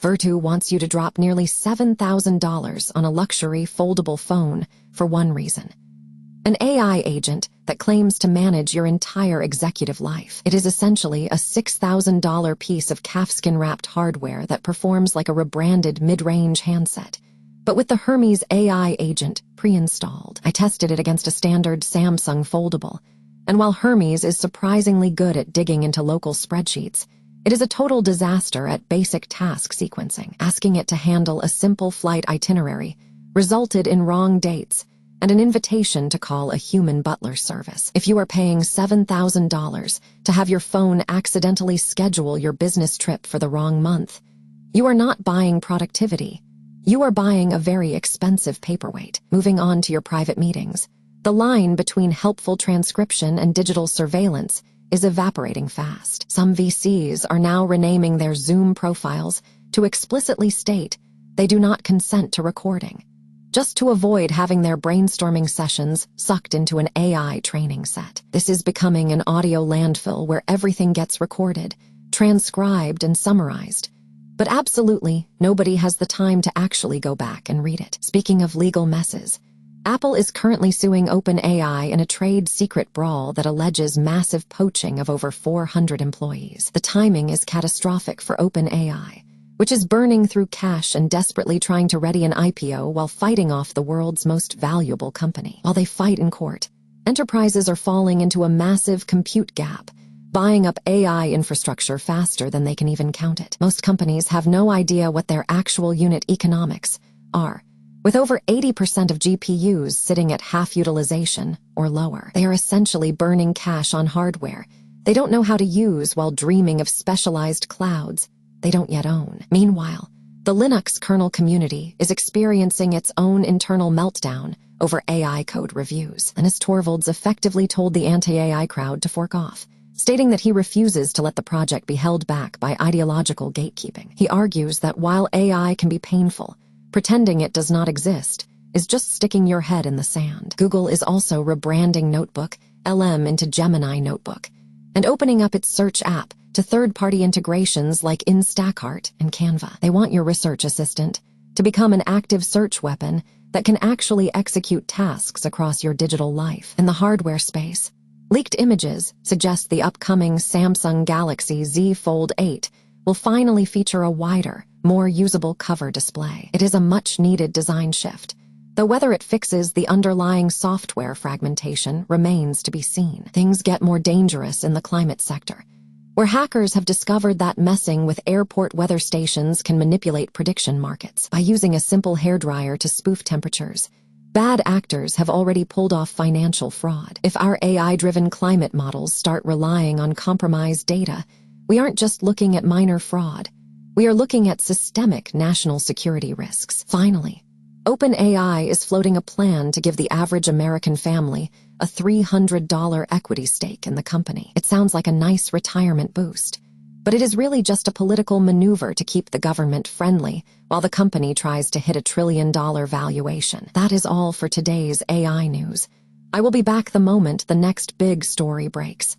Vertu wants you to drop nearly $7,000 on a luxury foldable phone for one reason. An AI agent that claims to manage your entire executive life. It is essentially a $6,000 piece of calfskin-wrapped hardware that performs like a rebranded mid-range handset, but with the Hermes AI agent pre-installed. I tested it against a standard Samsung foldable, and while Hermes is surprisingly good at digging into local spreadsheets, it is a total disaster at basic task sequencing. Asking it to handle a simple flight itinerary resulted in wrong dates and an invitation to call a human butler service. If you are paying $7,000 to have your phone accidentally schedule your business trip for the wrong month, you are not buying productivity. You are buying a very expensive paperweight. Moving on to your private meetings, the line between helpful transcription and digital surveillance is evaporating fast. Some VCs are now renaming their Zoom profiles to explicitly state they do not consent to recording, just to avoid having their brainstorming sessions sucked into an AI training set. This is becoming an audio landfill where everything gets recorded, transcribed, and summarized. But absolutely, nobody has the time to actually go back and read it. Speaking of legal messes, Apple is currently suing OpenAI in a trade secret brawl that alleges massive poaching of over 400 employees. The timing is catastrophic for OpenAI, which is burning through cash and desperately trying to ready an IPO while fighting off the world's most valuable company. While they fight in court, enterprises are falling into a massive compute gap, buying up AI infrastructure faster than they can even count it. Most companies have no idea what their actual unit economics are, with over 80% of GPUs sitting at half utilization or lower. They are essentially burning cash on hardware they don't know how to use while dreaming of specialized clouds they don't yet own. Meanwhile, the Linux kernel community is experiencing its own internal meltdown over AI code reviews. Linus Torvalds effectively told the anti-AI crowd to fork off, stating that he refuses to let the project be held back by ideological gatekeeping. He argues that while AI can be painful, pretending it does not exist is just sticking your head in the sand. Google is also rebranding Notebook LM into Gemini Notebook and opening up its search app to third-party integrations like Instacart and Canva. They want your research assistant to become an active search weapon that can actually execute tasks across your digital life. In the hardware space, leaked images suggest the upcoming Samsung Galaxy Z Fold 8 will finally feature a wider, more usable cover display. It is a much-needed design shift, though whether it fixes the underlying software fragmentation remains to be seen. Things get more dangerous in the climate sector, where hackers have discovered that messing with airport weather stations can manipulate prediction markets. By using a simple hairdryer to spoof temperatures, bad actors have already pulled off financial fraud. If our AI-driven climate models start relying on compromised data, we aren't just looking at minor fraud. We are looking at systemic national security risks. Finally, OpenAI is floating a plan to give the average American family a $300 equity stake in the company. It sounds like a nice retirement boost, but it is really just a political maneuver to keep the government friendly while the company tries to hit a $1 trillion valuation. That is all for today's AI news. I will be back the moment the next big story breaks.